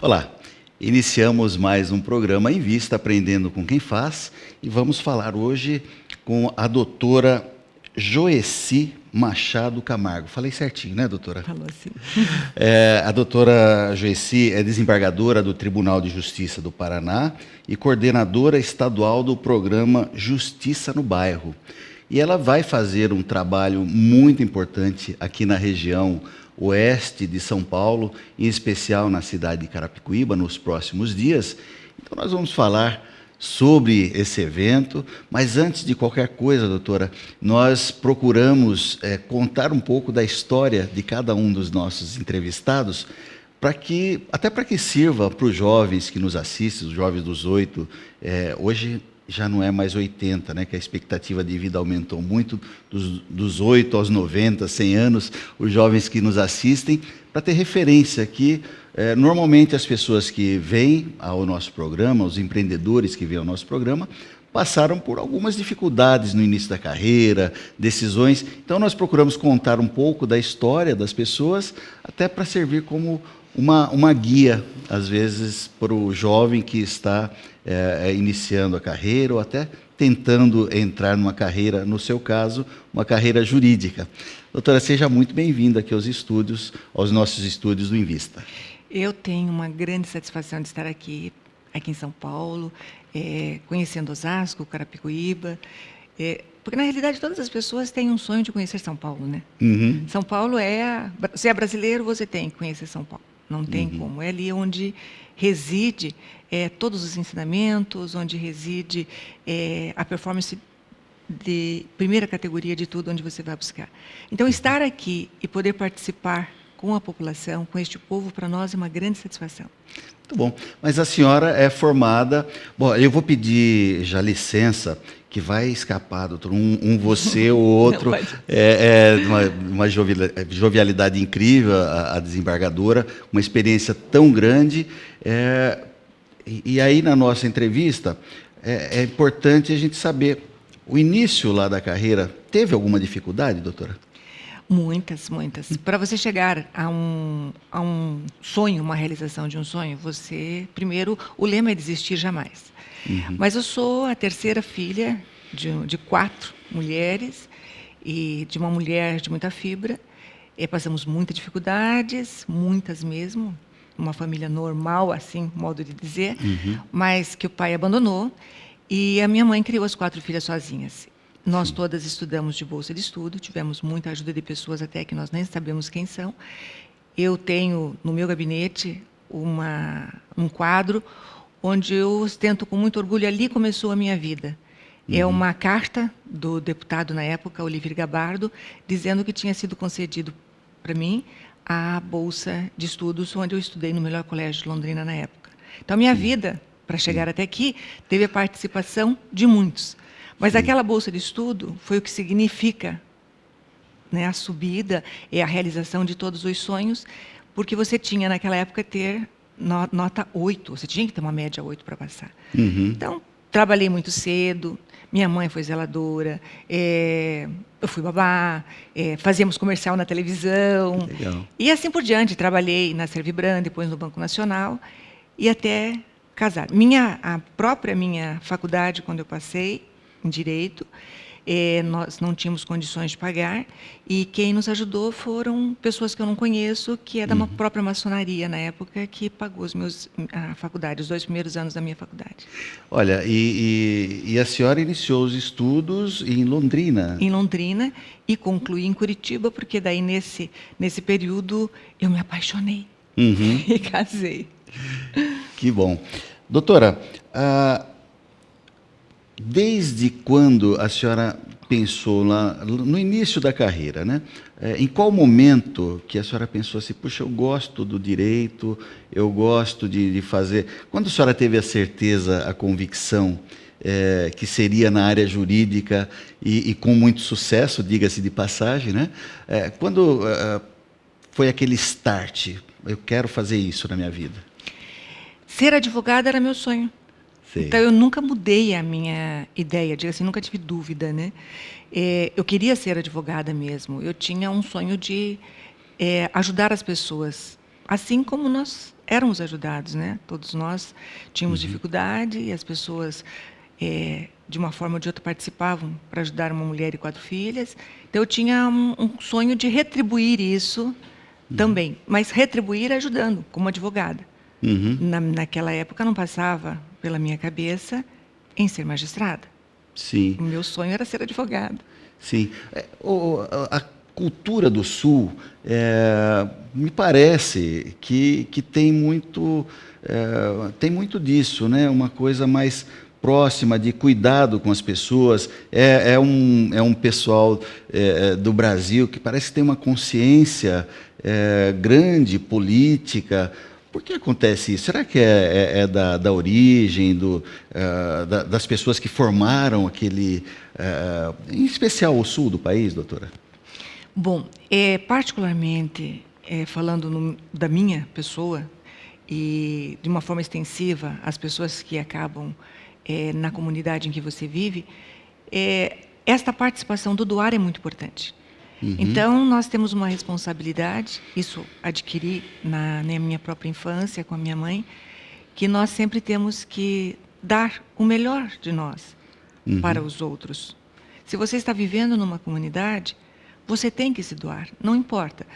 Olá, iniciamos mais um programa Invista Aprendendo com Quem Faz e vamos falar hoje com a doutora Joeci Machado Camargo. Falei certinho, né, doutora? Falou sim. A doutora Joeci é desembargadora do Tribunal de Justiça do Paraná e coordenadora estadual do programa Justiça no Bairro. E ela vai fazer um trabalho muito importante aqui na região oeste de São Paulo, em especial na cidade de Carapicuíba, nos próximos dias. Então, nós vamos falar sobre esse evento, mas antes de qualquer coisa, doutora, nós procuramos contar um pouco da história de cada um dos nossos entrevistados, até para que sirva para os jovens que nos assistem, os jovens dos 8, hoje já não é mais 80, né, que a expectativa de vida aumentou muito, dos 8 aos 90, 100 anos, os jovens que nos assistem, para ter referência que, normalmente, as pessoas que vêm ao nosso programa, os empreendedores que vêm ao nosso programa, passaram por algumas dificuldades no início da carreira, decisões. Então, nós procuramos contar um pouco da história das pessoas, até para servir como uma guia, às vezes, para o jovem que está iniciando a carreira ou até tentando entrar numa carreira, no seu caso, uma carreira jurídica. Doutora, seja muito bem-vinda aqui aos nossos estúdios do Invista. Eu tenho uma grande satisfação de estar aqui em São Paulo, conhecendo Osasco, Carapicuíba, porque, na realidade, todas as pessoas têm um sonho de conhecer São Paulo, né? Uhum. São Paulo você é brasileiro, você tem que conhecer São Paulo. Não tem como. É ali onde reside todos os ensinamentos, onde reside a performance de primeira categoria de tudo onde você vai buscar. Então, estar aqui e poder participar com a população, com este povo, para nós é uma grande satisfação. Muito bom. Mas a senhora é formada... Bom, eu vou pedir já licença, que vai escapar, doutor, você ou outro, uma jovialidade incrível, a desembargadora, uma experiência tão grande. E aí, na nossa entrevista, é importante a gente saber, o início lá da carreira, teve alguma dificuldade, doutora? Muitas, muitas. Para você chegar a um sonho, uma realização de um sonho, primeiro, o lema é desistir jamais. Uhum. Mas eu sou a terceira filha de 4 mulheres e de uma mulher de muita fibra. Passamos muitas dificuldades, muitas mesmo. Uma família normal, assim, modo de dizer, mas que o pai abandonou. E a minha mãe criou as 4 filhas sozinhas. Nós todas estudamos de bolsa de estudo, tivemos muita ajuda de pessoas até que nós nem sabemos quem são. Eu tenho no meu gabinete um quadro onde eu ostento com muito orgulho, ali começou a minha vida. É uma carta do deputado na época, Olívio Gabardo, dizendo que tinha sido concedido para mim a bolsa de estudos, onde eu estudei no melhor colégio de Londrina na época. Então, a minha vida, para chegar até aqui, teve a participação de muitos. Mas aquela bolsa de estudo foi o que significa, né, a subida e a realização de todos os sonhos, porque você tinha, naquela época, ter nota 8, você tinha que ter uma média 8 para passar. Então, trabalhei muito cedo, minha mãe foi zeladora, eu fui babá, fazíamos comercial na televisão. Legal. E assim por diante. Trabalhei na Servibran, depois no Banco Nacional, e até casar. A própria minha faculdade, quando eu passei em Direito, nós não tínhamos condições de pagar, e quem nos ajudou foram pessoas que eu não conheço, que é da própria maçonaria, na época, que pagou a faculdade, os 2 primeiros anos da minha faculdade. Olha, e a senhora iniciou os estudos em Londrina? Em Londrina, e concluí em Curitiba, porque daí, nesse período, eu me apaixonei e casei. Que bom. Doutora, desde quando a senhora pensou lá, no início da carreira, né? Em qual momento que a senhora pensou assim, puxa, eu gosto do direito, eu gosto de fazer... Quando a senhora teve a certeza, a convicção que seria na área jurídica e com muito sucesso, diga-se de passagem, né? Quando foi aquele start, eu quero fazer isso na minha vida? Ser advogada era meu sonho. Então, eu nunca mudei a minha ideia, digo assim, nunca tive dúvida, né? Eu queria ser advogada mesmo. Eu tinha um sonho de ajudar as pessoas, assim como nós éramos ajudados, né? Todos nós tínhamos dificuldade e as pessoas, de uma forma ou de outra, participavam para ajudar uma mulher e 4 filhas. Então, eu tinha um sonho de retribuir isso também, mas retribuir ajudando, como advogada. Naquela época, não passava pela minha cabeça em ser magistrada. Sim. O meu sonho era ser advogada. Sim. A cultura do Sul, me parece que tem muito disso, né? Uma coisa mais próxima, de cuidado com as pessoas. É um pessoal do Brasil que parece que tem uma consciência grande, política. Por que acontece isso? Será que é da origem, das pessoas que formaram aquele, em especial o sul do país, doutora? Bom, particularmente, falando da minha pessoa, e de uma forma extensiva, as pessoas que acabam na comunidade em que você vive, esta participação do doar é muito importante. Então, nós temos uma responsabilidade, isso adquiri na minha própria infância, com a minha mãe, que nós sempre temos que dar o melhor de nós para os outros. Se você está vivendo numa comunidade, você tem que se doar, não importa.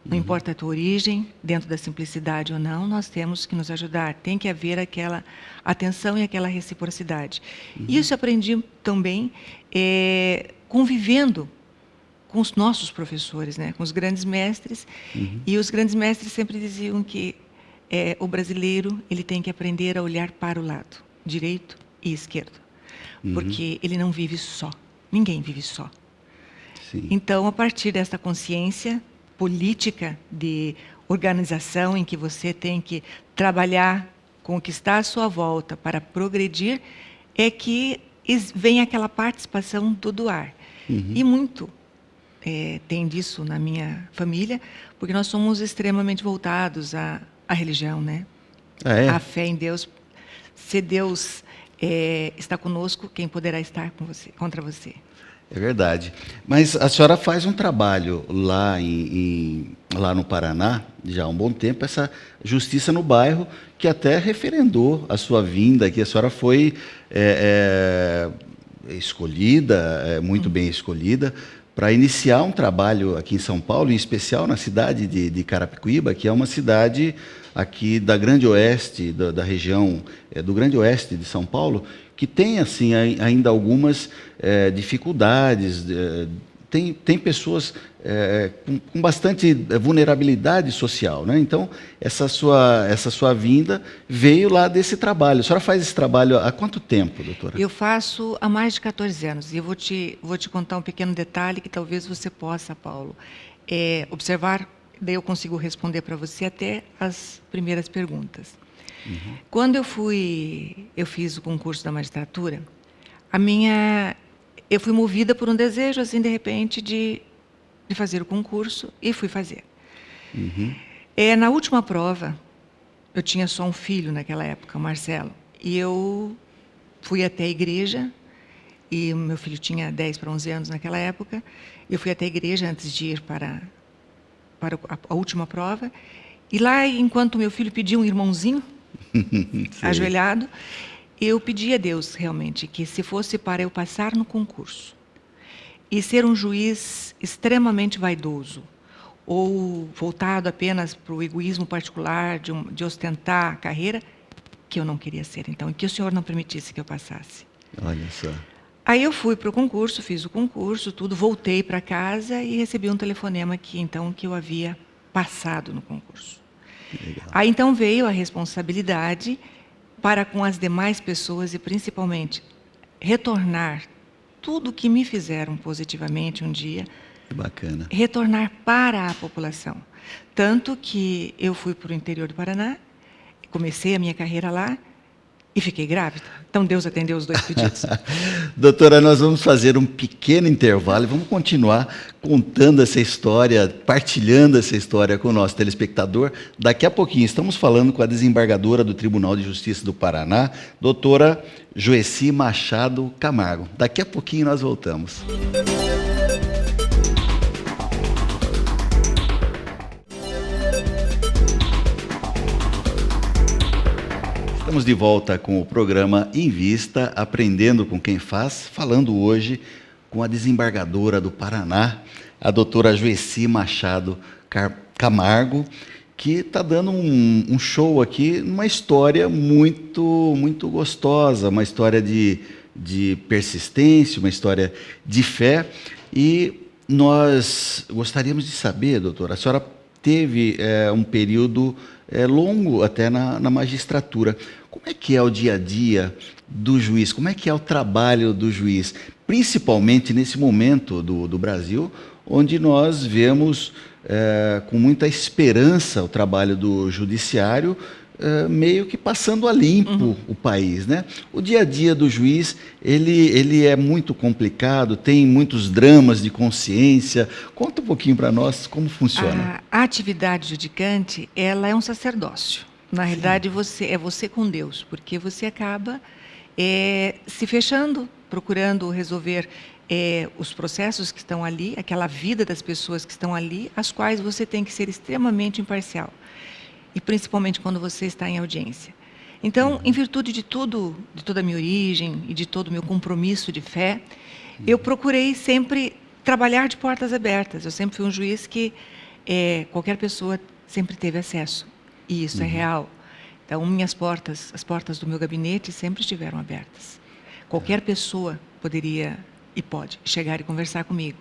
Não importa a tua origem, dentro da simplicidade ou não, nós temos que nos ajudar. Tem que haver aquela atenção e aquela reciprocidade. Isso aprendi também convivendo com os nossos professores, né, com os grandes mestres. E os grandes mestres sempre diziam que o brasileiro ele tem que aprender a olhar para o lado direito e esquerdo, porque ele não vive só. Ninguém vive só. Sim. Então, a partir desta consciência política de organização em que você tem que trabalhar com o que está à sua volta para progredir, é que vem aquela participação do doar. E muito tem disso na minha família, porque nós somos extremamente voltados à religião, né? À fé em Deus. Se Deus está conosco, quem poderá estar com você, contra você? É verdade. Mas a senhora faz um trabalho lá, lá no Paraná, já há um bom tempo, essa Justiça no Bairro, que até referendou a sua vinda, que a senhora foi escolhida, muito bem escolhida, para iniciar um trabalho aqui em São Paulo, em especial na cidade de Carapicuíba, que é uma cidade aqui da Grande Oeste, da região do Grande Oeste de São Paulo, que tem assim ainda algumas dificuldades, tem pessoas com bastante vulnerabilidade social, né? Então essa sua vinda veio lá desse trabalho. A senhora faz esse trabalho há quanto tempo, doutora? Eu faço há mais de 14 anos, e eu vou te contar um pequeno detalhe que talvez você possa, Paulo, observar, daí eu consigo responder para você até as primeiras perguntas. Quando eu fiz o concurso da magistratura, eu fui movida por um desejo, assim, de repente, de fazer o concurso, e fui fazer. Na última prova, eu tinha só um filho naquela época, o Marcelo, e eu fui até a igreja, e o meu filho tinha 10 para 11 anos naquela época, eu fui até a igreja antes de ir para a última prova, e lá, enquanto o meu filho pedia um irmãozinho, ajoelhado, eu pedi a Deus realmente que, se fosse para eu passar no concurso e ser um juiz extremamente vaidoso ou voltado apenas para o egoísmo particular de ostentar a carreira, que eu não queria ser, então, e que o Senhor não permitisse que eu passasse. Olha só. Aí eu fui para o concurso, fiz o concurso, tudo, voltei para casa e recebi um telefonema que eu havia passado no concurso. Legal. Aí então veio a responsabilidade para com as demais pessoas e principalmente retornar tudo o que me fizeram positivamente um dia, Que bacana. retornar para a população. Tanto que eu fui para o interior do Paraná, comecei a minha carreira lá, e fiquei grávida. Então Deus atendeu os 2 pedidos. Doutora, nós vamos fazer um pequeno intervalo e vamos continuar contando essa história, partilhando essa história com o nosso telespectador. Daqui a pouquinho estamos falando com a desembargadora do Tribunal de Justiça do Paraná, doutora Joeci Machado Camargo. Daqui a pouquinho nós voltamos. Estamos de volta com o programa Em Vista, Aprendendo com Quem Faz, falando hoje com a desembargadora do Paraná, a doutora Joeci Machado Camargo, que está dando um show aqui, uma história muito gostosa, uma história de persistência, uma história de fé. E nós gostaríamos de saber, doutora, a senhora teve um período longo até na magistratura. Como é que é o dia a dia do juiz? Como é que é o trabalho do juiz? Principalmente nesse momento do Brasil, onde nós vemos com muita esperança o trabalho do judiciário meio que passando a limpo o país, né? O dia a dia do juiz, ele é muito complicado, tem muitos dramas de consciência. Conta um pouquinho para nós como funciona. A atividade judicante, ela é um sacerdócio. Na realidade, você com Deus, porque você acaba se fechando, procurando resolver os processos que estão ali, aquela vida das pessoas que estão ali, as quais você tem que ser extremamente imparcial. E principalmente quando você está em audiência. Então, em virtude de toda a minha origem e de todo o meu compromisso de fé, eu procurei sempre trabalhar de portas abertas. Eu sempre fui um juiz que qualquer pessoa sempre teve acesso. E isso é real. Então, as portas do meu gabinete sempre estiveram abertas. Qualquer pessoa poderia e pode chegar e conversar comigo.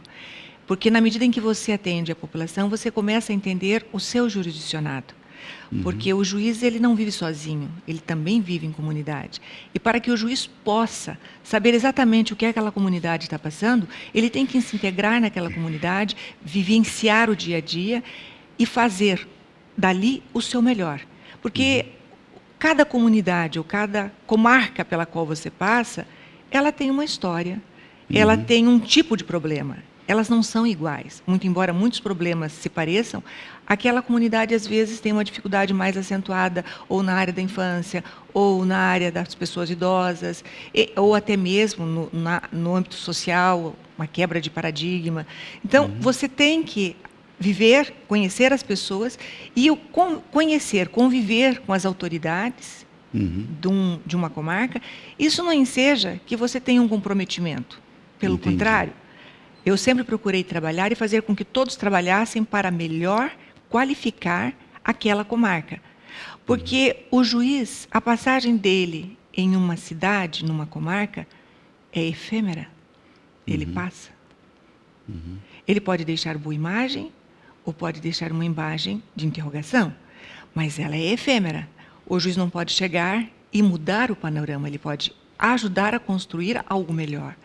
Porque na medida em que você atende a população, você começa a entender o seu jurisdicionado. Porque o juiz, ele não vive sozinho, ele também vive em comunidade. E para que o juiz possa saber exatamente o que aquela comunidade está passando, ele tem que se integrar naquela comunidade, vivenciar o dia a dia e fazer dali o seu melhor. Porque cada comunidade ou cada comarca pela qual você passa, ela tem uma história, ela tem um tipo de problema. Elas não são iguais. Muito embora muitos problemas se pareçam, aquela comunidade às vezes tem uma dificuldade mais acentuada ou na área da infância, ou na área das pessoas idosas, ou até mesmo no âmbito social, uma quebra de paradigma. Então, você tem que viver, conhecer as pessoas e conviver com as autoridades de uma comarca. Isso não enseja que você tenha um comprometimento. Pelo contrário, eu sempre procurei trabalhar e fazer com que todos trabalhassem para melhor qualificar aquela comarca. Porque o juiz, a passagem dele em uma cidade, numa comarca, é efêmera. Ele passa. Ele pode deixar boa imagem ou pode deixar uma imagem de interrogação, mas ela é efêmera. O juiz não pode chegar e mudar o panorama, ele pode ajudar a construir algo melhor.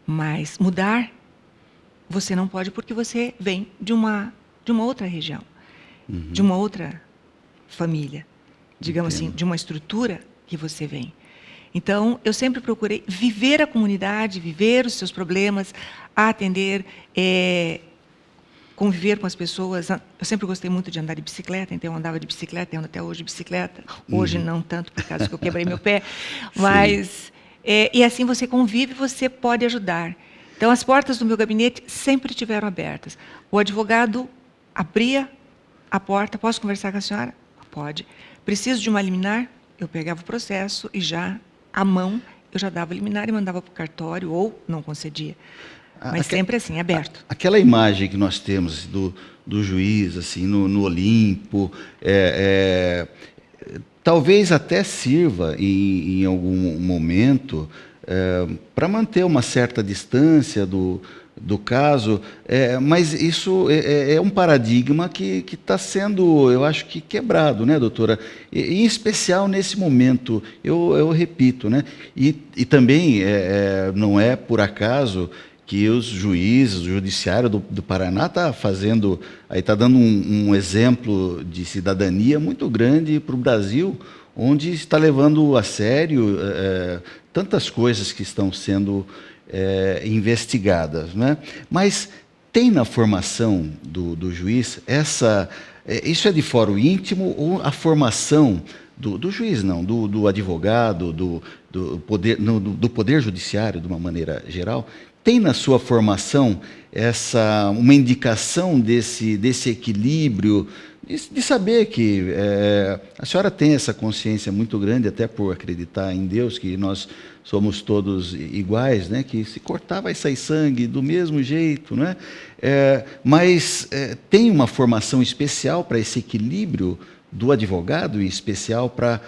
Mas mudar, você não pode porque você vem de uma outra região, de uma outra família, digamos assim, de uma estrutura que você vem. Então, eu sempre procurei viver a comunidade, viver os seus problemas, atender, conviver com as pessoas. Eu sempre gostei muito de andar de bicicleta, então eu andava de bicicleta, ando até hoje de bicicleta. Hoje não tanto, por causa que eu quebrei meu pé. Mas, e assim você convive, você pode ajudar. Então, as portas do meu gabinete sempre estiveram abertas. O advogado abria a porta. Posso conversar com a senhora? Pode. Preciso de uma liminar? Eu pegava o processo e já, à mão, eu já dava liminar e mandava para o cartório ou não concedia. Mas sempre assim, aberto. Aquela imagem que nós temos do juiz assim, no Olimpo, talvez até sirva em algum momento para manter uma certa distância do caso, mas isso é um paradigma que está sendo, eu acho que quebrado, né, doutora? Em especial nesse momento, eu repito, né? E também não é por acaso que os juízes, o judiciário do Paraná está fazendo, aí está dando um exemplo de cidadania muito grande para o Brasil, onde está levando a sério tantas coisas que estão sendo investigadas, né? Mas tem na formação do juiz isso é de fórum íntimo ou a formação do juiz, não, do advogado, do poder judiciário, de uma maneira geral, tem na sua formação uma indicação desse equilíbrio, de saber que a senhora tem essa consciência muito grande, até por acreditar em Deus, que nós somos todos iguais, né? Que se cortar vai sair sangue do mesmo jeito, né? Mas tem uma formação especial para esse equilíbrio do advogado, em especial para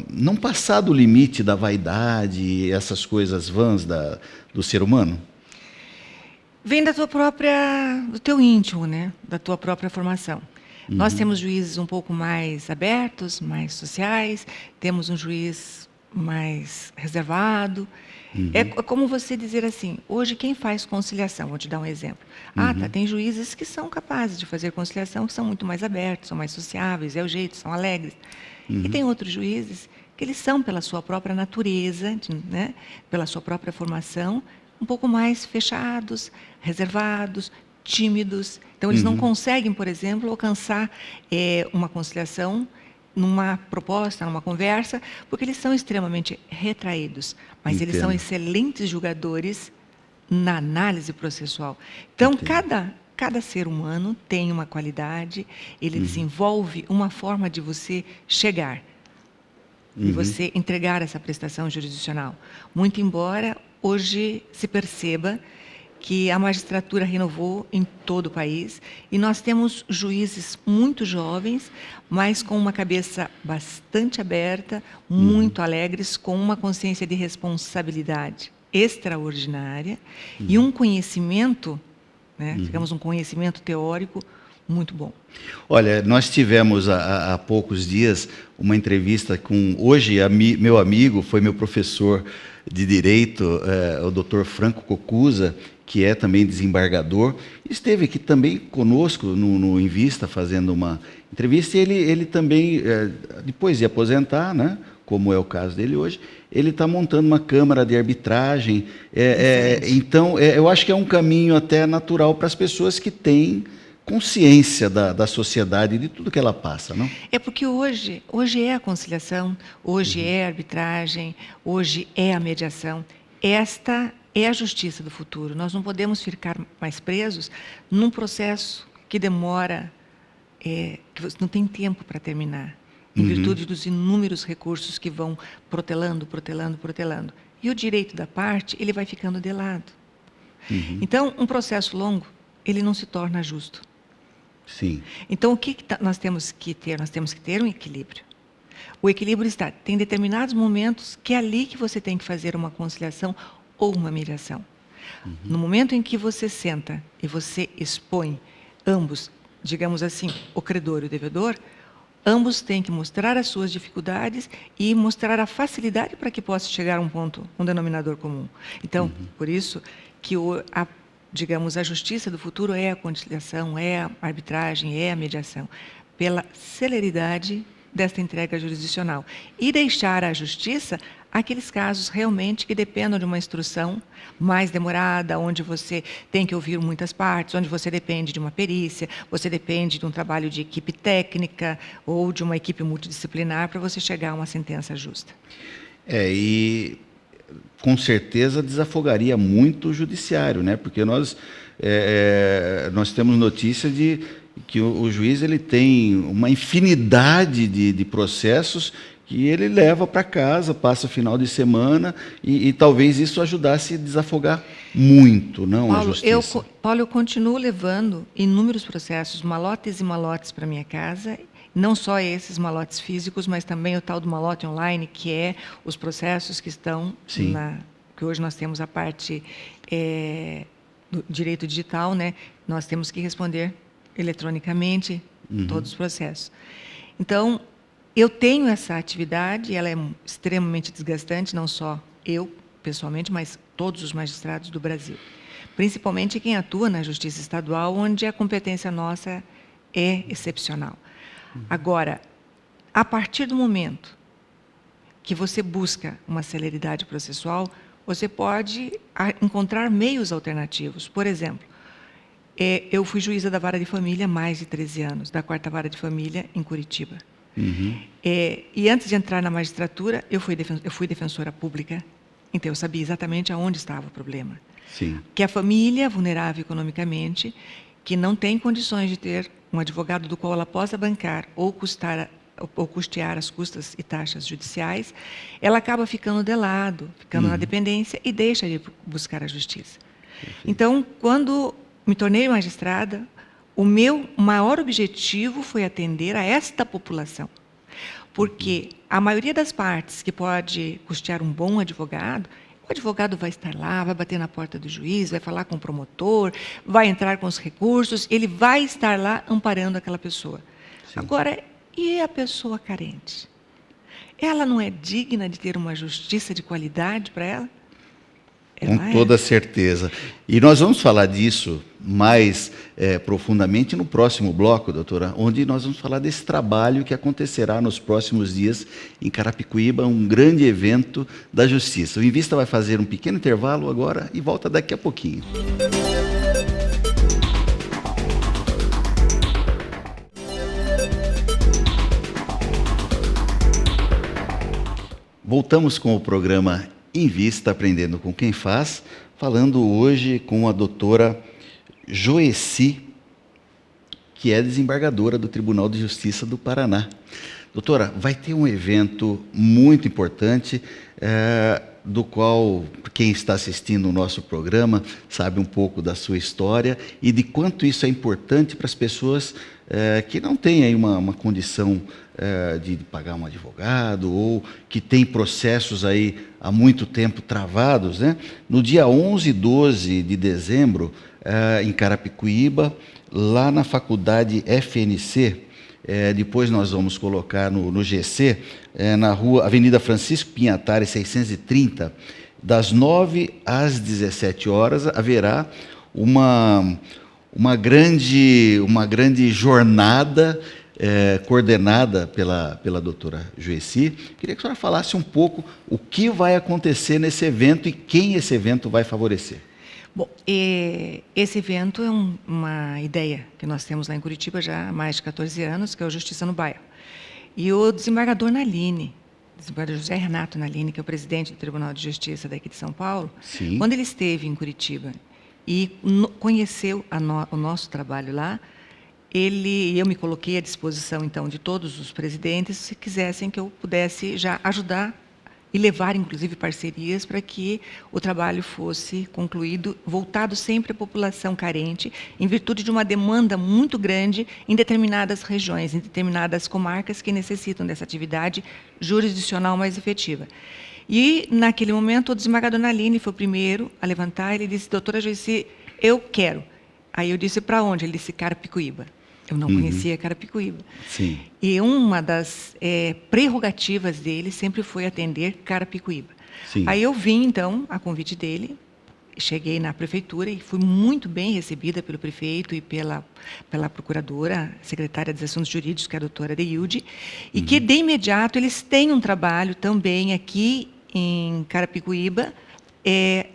não passar do limite da vaidade e essas coisas vãs do ser humano? Vem do teu íntimo, né? Da tua própria formação. Nós temos juízes um pouco mais abertos, mais sociais, temos um juiz mais reservado. É como você dizer assim, hoje quem faz conciliação, vou te dar um exemplo. Tem juízes que são capazes de fazer conciliação, que são muito mais abertos, são mais sociáveis, é o jeito, são alegres. E tem outros juízes que eles são, pela sua própria natureza, né, pela sua própria formação, um pouco mais fechados, reservados, tímidos. Então, eles não conseguem, por exemplo, alcançar uma conciliação numa proposta, numa conversa, porque eles são extremamente retraídos. Mas eles são excelentes julgadores na análise processual. Então, cada ser humano tem uma qualidade, ele desenvolve uma forma de você chegar e você entregar essa prestação jurisdicional. Muito embora hoje se perceba que a magistratura renovou em todo o país e nós temos juízes muito jovens, mas com uma cabeça bastante aberta, muito alegres, com uma consciência de responsabilidade extraordinária e um conhecimento, né, digamos, um conhecimento teórico muito bom. Olha, nós tivemos há poucos dias uma entrevista com, hoje, meu amigo, foi meu professor de Direito, o Dr. Franco Cocuza, que é também desembargador, esteve aqui também conosco no Invista, fazendo uma entrevista, e ele também, depois de aposentar, né, como é o caso dele hoje, ele está montando uma câmara de arbitragem. Então, eu acho que é um caminho até natural para as pessoas que têm consciência da sociedade e de tudo que ela passa, não? É porque hoje é a conciliação, hoje é a arbitragem, hoje é a mediação. Esta é a justiça do futuro. Nós não podemos ficar mais presos num processo que demora, que você não tem tempo para terminar, em virtude dos inúmeros recursos que vão protelando. E o direito da parte, ele vai ficando de lado. Então, um processo longo, ele não se torna justo. Sim. Então, o que nós temos que ter? Nós temos que ter um equilíbrio. O equilíbrio tem determinados momentos que é ali que você tem que fazer uma conciliação ou uma mediação. No momento em que você senta e você expõe ambos, digamos assim, o credor e o devedor, ambos têm que mostrar as suas dificuldades e mostrar a facilidade para que possa chegar a um denominador comum. Então, por isso que digamos, a justiça do futuro é a conciliação, é a arbitragem, é a mediação, pela celeridade desta entrega jurisdicional. E deixar à justiça aqueles casos realmente que dependam de uma instrução mais demorada, onde você tem que ouvir muitas partes, onde você depende de uma perícia, você depende de um trabalho de equipe técnica ou de uma equipe multidisciplinar para você chegar a uma sentença justa. E com certeza desafogaria muito o judiciário, né? Porque nós temos notícia de que o juiz ele tem uma infinidade de processos que ele leva para casa, passa o final de semana e talvez isso ajudasse a desafogar muito, não, Paulo, a justiça. Eu continuo levando inúmeros processos, malotes e malotes para minha casa, não só esses malotes físicos, mas também o tal do malote online, que é os processos que estão que hoje nós temos a parte do direito digital, né? Nós temos que responder eletronicamente todos os processos. Então, eu tenho essa atividade, ela é extremamente desgastante, não só eu, pessoalmente, mas todos os magistrados do Brasil. Principalmente quem atua na Justiça Estadual, onde a competência nossa é excepcional. Agora, a partir do momento que você busca uma celeridade processual, você pode encontrar meios alternativos. Por exemplo, eu fui juíza da Vara de Família há mais de 13 anos, da 4ª Vara de Família em Curitiba. E antes de entrar na magistratura, eu fui defensora pública, então eu sabia exatamente aonde estava o problema. Sim. Que a família vulnerável economicamente, que não tem condições de ter um advogado do qual ela possa bancar ou custear as custas e taxas judiciais, ela acaba ficando de lado, ficando na dependência e deixa de buscar a justiça. Perfeito. Então, quando me tornei magistrada, o meu maior objetivo foi atender a esta população. Porque a maioria das partes que pode custear um bom advogado, o advogado vai estar lá, vai bater na porta do juiz, vai falar com o promotor, vai entrar com os recursos, ele vai estar lá amparando aquela pessoa. Sim. Agora, e a pessoa carente? Ela não é digna de ter uma justiça de qualidade para ela? Com toda certeza. E nós vamos falar disso mais profundamente no próximo bloco, doutora, onde nós vamos falar desse trabalho que acontecerá nos próximos dias em Carapicuíba, um grande evento da Justiça. O Invista vai fazer um pequeno intervalo agora e volta daqui a pouquinho. Voltamos com o programa Invista, Aprendendo com Quem Faz, falando hoje com a doutora Joeci, que é desembargadora do Tribunal de Justiça do Paraná. Doutora, vai ter um evento muito importante, do qual quem está assistindo o nosso programa sabe um pouco da sua história e de quanto isso é importante para as pessoas que não têm aí uma condição de pagar um advogado ou que tem processos aí há muito tempo travados, né? No dia 11 e 12 de dezembro, em Carapicuíba, lá na faculdade FNC, depois nós vamos colocar no GC, na rua Avenida Francisco Pinhatari, 630, das 9 às 17 horas, haverá uma grande jornada coordenada pela doutora Joeci. Queria que a senhora falasse um pouco o que vai acontecer nesse evento e quem esse evento vai favorecer. Bom, esse evento é uma ideia que nós temos lá em Curitiba já há mais de 14 anos, que é o Justiça no Bairro. E o desembargador Naline, desembargador José Renato Naline, que é o presidente do Tribunal de Justiça daqui de São Paulo, sim, quando ele esteve em Curitiba e conheceu o nosso trabalho lá, eu me coloquei à disposição, então, de todos os presidentes, se quisessem que eu pudesse já ajudar e levar, inclusive, parcerias para que o trabalho fosse concluído, voltado sempre à população carente, em virtude de uma demanda muito grande em determinadas regiões, em determinadas comarcas que necessitam dessa atividade jurisdicional mais efetiva. E, naquele momento, o desembargador Naline foi o primeiro a levantar, ele disse: doutora Joeci, eu quero. Aí eu disse: para onde? Ele disse: Carapicuíba. Eu não conhecia Carapicuíba. Sim. E uma das prerrogativas dele sempre foi atender Carapicuíba. Sim. Aí eu vim, então, a convite dele, cheguei na prefeitura e fui muito bem recebida pelo prefeito e pela procuradora, secretária dos Assuntos Jurídicos, que é a doutora Deilde, e que, de imediato, eles têm um trabalho também aqui em Carapicuíba,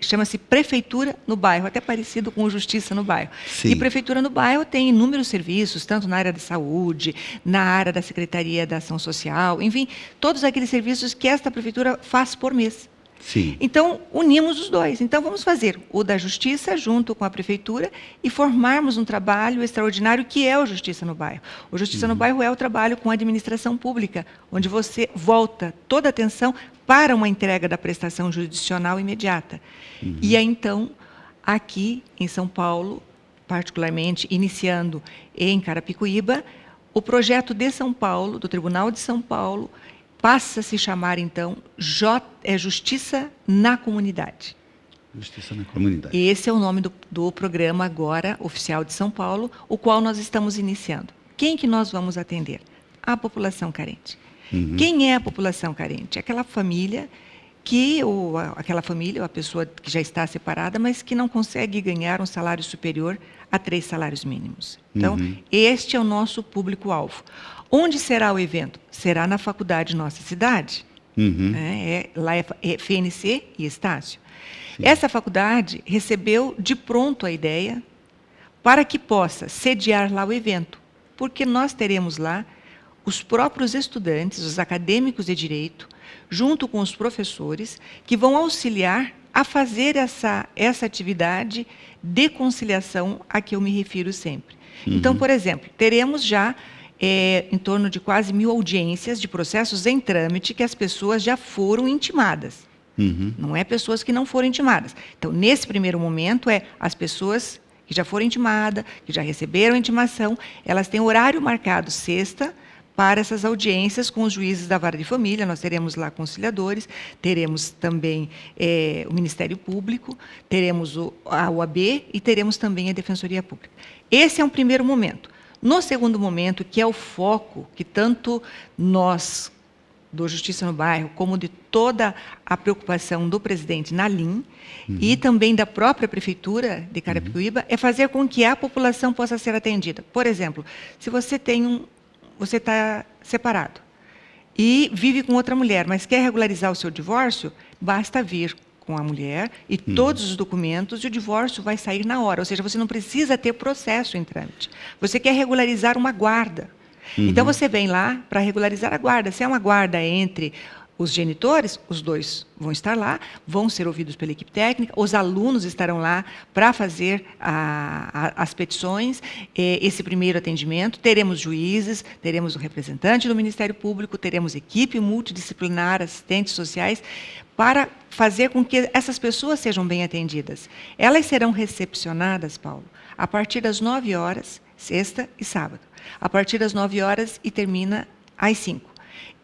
chama-se Prefeitura no Bairro, até parecido com o Justiça no Bairro. Sim. E Prefeitura no Bairro tem inúmeros serviços, tanto na área de saúde, na área da Secretaria da Ação Social, enfim, todos aqueles serviços que esta Prefeitura faz por mês. Sim. Então, unimos os dois. Então, vamos fazer o da Justiça junto com a Prefeitura e formarmos um trabalho extraordinário que é o Justiça no Bairro. O Justiça no Bairro é o trabalho com a administração pública, onde você volta toda a atenção para uma entrega da prestação jurisdicional imediata. E aí, então, aqui em São Paulo, particularmente iniciando em Carapicuíba, o projeto de São Paulo, do Tribunal de São Paulo, passa a se chamar, então, Justiça na Comunidade. Justiça na Comunidade. Esse é o nome do programa agora, oficial de São Paulo, o qual nós estamos iniciando. Quem que nós vamos atender? A população carente. Quem é a população carente? Aquela família ou a pessoa que já está separada, mas que não consegue ganhar um salário superior a 3 salários mínimos. Então, este é o nosso público-alvo. Onde será o evento? Será na faculdade Nossa Cidade. Uhum. Lá é FNC e Estácio. Sim. Essa faculdade recebeu de pronto a ideia para que possa sediar lá o evento, porque nós teremos lá os próprios estudantes, os acadêmicos de direito, junto com os professores, que vão auxiliar a fazer essa atividade de conciliação a que eu me refiro sempre. Uhum. Então, por exemplo, teremos já em torno de quase 1000 audiências de processos em trâmite que as pessoas já foram intimadas. Uhum. Não é pessoas que não foram intimadas. Então, nesse primeiro momento, as pessoas que já foram intimadas, que já receberam intimação, elas têm horário marcado sexta para essas audiências com os juízes da Vara de Família. Nós teremos lá conciliadores, teremos também o Ministério Público, teremos a OAB e teremos também a Defensoria Pública. Esse é um primeiro momento. No segundo momento, que é o foco que tanto nós, do Justiça no Bairro, como de toda a preocupação do presidente Nalim, e também da própria Prefeitura de Carapicuíba, é fazer com que a população possa ser atendida. Por exemplo, se você você está separado e vive com outra mulher, mas quer regularizar o seu divórcio, basta vir com a mulher e todos os documentos, e o divórcio vai sair na hora. Ou seja, você não precisa ter processo em trâmite. Você quer regularizar uma guarda. Então, você vem lá para regularizar a guarda. Se é uma guarda entre os genitores, os dois vão estar lá, vão ser ouvidos pela equipe técnica, os alunos estarão lá para fazer as petições, esse primeiro atendimento, teremos juízes, teremos o representante do Ministério Público, teremos equipe multidisciplinar, assistentes sociais, para fazer com que essas pessoas sejam bem atendidas. Elas serão recepcionadas, Paulo, a partir das 9 horas, sexta e sábado, a partir das 9 horas e termina às 5.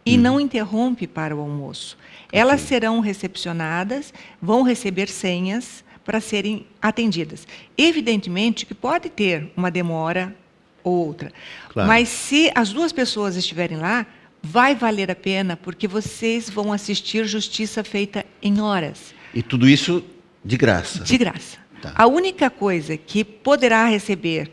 E não interrompe para o almoço. Elas serão recepcionadas, vão receber senhas para serem atendidas. Evidentemente que pode ter uma demora ou outra, mas se as duas pessoas estiverem lá, vai valer a pena, porque vocês vão assistir justiça feita em horas. E tudo isso de graça? De graça. Tá. A única coisa que poderá receber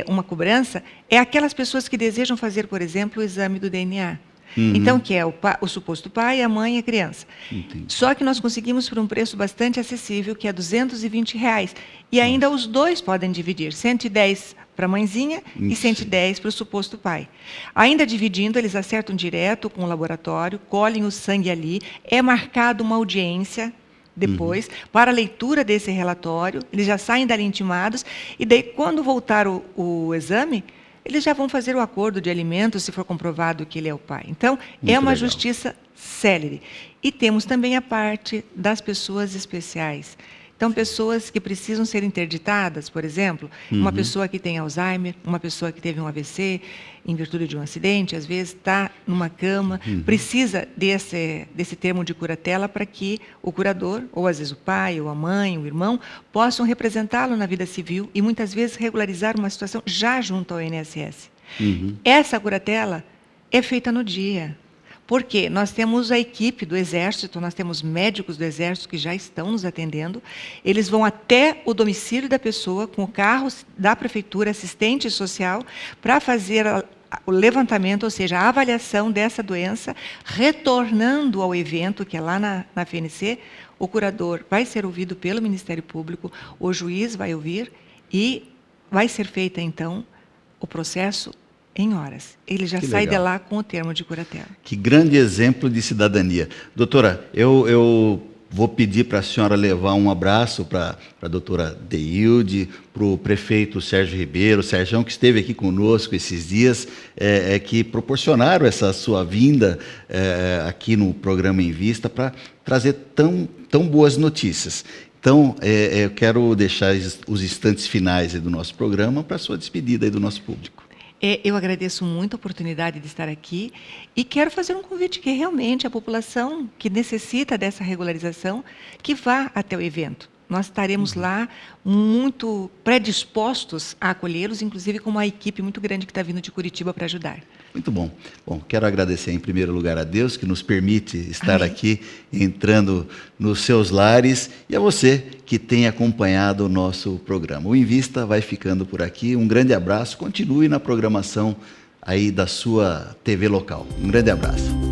uma cobrança é aquelas pessoas que desejam fazer, por exemplo, o exame do DNA. Então, que é o suposto pai, a mãe e a criança. Entendi. Só que nós conseguimos por um preço bastante acessível, que é R$220. E ainda os dois podem dividir, 110 para a mãezinha e 110 para o suposto pai. Ainda dividindo, eles acertam direto com o laboratório, colhem o sangue ali, é marcada uma audiência depois, para a leitura desse relatório, eles já saem dali intimados, e daí, quando voltar o exame, eles já vão fazer o acordo de alimentos, se for comprovado que ele é o pai. Então, é uma justiça célere. E temos também a parte das pessoas especiais. Então, pessoas que precisam ser interditadas, por exemplo, uma pessoa que tem Alzheimer, uma pessoa que teve um AVC, em virtude de um acidente, às vezes está numa cama, precisa desse termo de curatela para que o curador, ou às vezes o pai, ou a mãe, o irmão, possam representá-lo na vida civil e muitas vezes regularizar uma situação já junto ao INSS. Essa curatela é feita no dia. Porque nós temos a equipe do Exército, nós temos médicos do Exército que já estão nos atendendo, eles vão até o domicílio da pessoa, com o carro da Prefeitura, assistente social, para fazer o levantamento, ou seja, a avaliação dessa doença, retornando ao evento, que é lá na FNC, o curador vai ser ouvido pelo Ministério Público, o juiz vai ouvir e vai ser feito, então, o processo em horas. Ele já sai de lá com o termo de curatela. Que grande exemplo de cidadania. Doutora, eu vou pedir para a senhora levar um abraço para a doutora Deilde, para o prefeito Sérgio Ribeiro, o Sérgio, que esteve aqui conosco esses dias, que proporcionaram essa sua vinda aqui no programa Em Vista para trazer tão boas notícias. Então, eu quero deixar os instantes finais do nosso programa para a sua despedida aí do nosso público. Eu agradeço muito a oportunidade de estar aqui e quero fazer um convite que realmente a população que necessita dessa regularização, que vá até o evento. Nós estaremos lá muito predispostos a acolhê-los, inclusive com uma equipe muito grande que está vindo de Curitiba para ajudar. Muito bom. Bom, quero agradecer em primeiro lugar a Deus que nos permite estar aqui entrando nos seus lares e a você que tem acompanhado o nosso programa. O Em Vista vai ficando por aqui. Um grande abraço. Continue na programação aí da sua TV local. Um grande abraço.